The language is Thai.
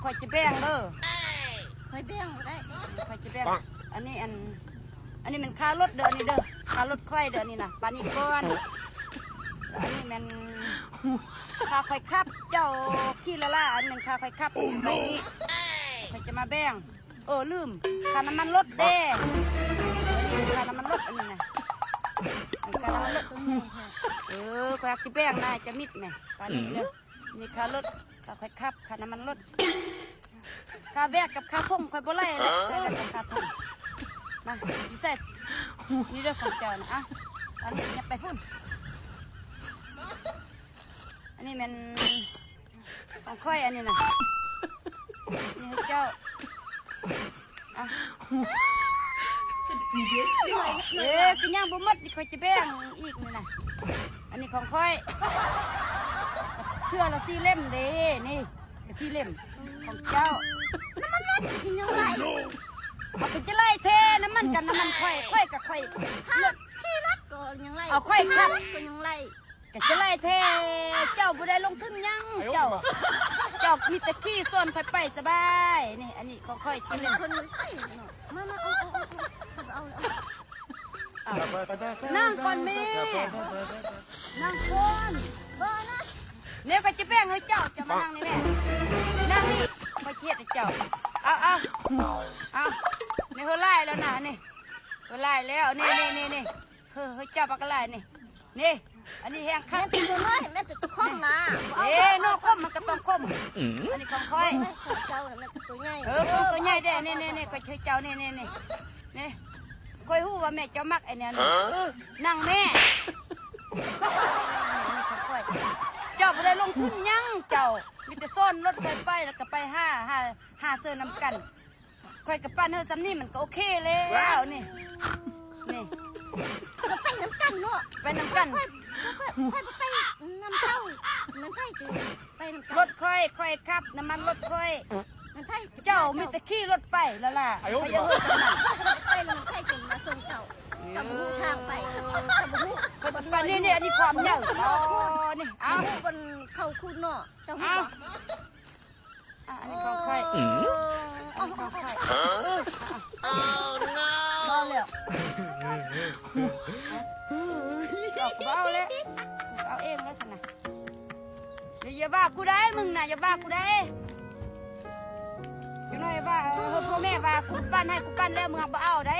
คอยจะแบ่งเด้อคอยแบ่งได้คอยจะแบ่งอันนี้มันค่ารถเด้อนี่เด้อค่ารถค่อยเด้อนี่นะปานี่ก้อนอันนี้มันค่าคอยขับเจ้าขี้ละล่าอันมันค่าคอยขับไปนี่คอยจะมาแบ่งลืมค่าน้ำมันรถเด้ค่าน้ำมันรถอันนี้นะค่าน้ำมันรถคอยจะแบ่งนายจะมิดไหมปานี่เด้อนี่ค่ารถค่าคอยขับค่าน้ำมันรถค่าแบกกับค่าท่มคอยบ่ไล่เลยค่าแบกกับค่าท่มมาอยู่ใส่นี่เรื่องของเจ้านะอ่ะอันนี้อย่าไปพุ่นอันนี้มันของค่อยอันนี้นะนี่ให้เจ้าอ่ะกินย่างบุมัดนี่ค่อยจะแบ่งอีกนี่นะอันนี้ของค่อยเชื่อละ4 เล่มเด้นี่4 เล่มของเจ้าน้ำมันรถกินยังไงเอาไปจะไล่เทน้ำมันกันน้ำมันค่อยกับค่อยเลือกที่รักก็ยังไงเอาค่อยครับก็ยังไงก็จะไล่เทเจ้าบุได้ลงทุนยังเจ้ามีตะกี้ส่วนค่อยไปสบายนี่อันนี้ของค่อยสิเล่นคนไม่ใช่มานั่งก่อนแม่นั่งคนเนี่ยก็จะแบ่งให้เจ้าจะมานั่งนี่แม่นั่งนี่ก็เทียดให้เจ้าเอานี่เขาไล่แล้วนะนี่เขาไล่แล้วนี่เฮ้ยเจ้าปากกาไล่นี่อันนี้แห้งคักแม่ติดตัวน้อยแม่ติดตัวข้องนะนอกคมมันก็ต้องคมอันนี้ของค่อยเจ้าแม่ติดตัวใหญ่ตัวใหญ่เด้นี่ก็ช่วยเจ้านี่ค่อยหู้ว่าแม่เจ้ามักไอเนี่ยนั่งแม่เจ้าบ่ได้ลงทุนยังเจ้ามีแต่ซ่อนรถไฟไปแล้วก็ไปห้าเสื้อนำกันค่อยกับปั้นเฮาซ้ำนี่มันก็โอเคแล้วนี่ก็ไปน้ำกันเนาะไปน้ำกันไปน้ำเต้ามันไผ่จืดไปน้ำกันรถค่อยครับน้ำมันรถค่อยมันไผ่เจ้ามีแต่ขี่รถไปแล้วล่ะไปเยอะเท่านั้นไปแล้วมันไผ่จืดมาส่งเจ้ากับหูทางไปกับหูไปนี่อันนี้ความเยอะนี่เอาบนเขาคุณเนาะเจ้าหูอันนี้ของค่อยอันนี้ของค่อยno เอาเลยเอาเลยเอาเองแล้วสินะอย่าบ้ากูได้มึงนะอย่าบ้ากูได้อย่าน้อยบ้าพ่อแม่บ้ากูปั้นให้กูปั้นแล้วมึงเอาได้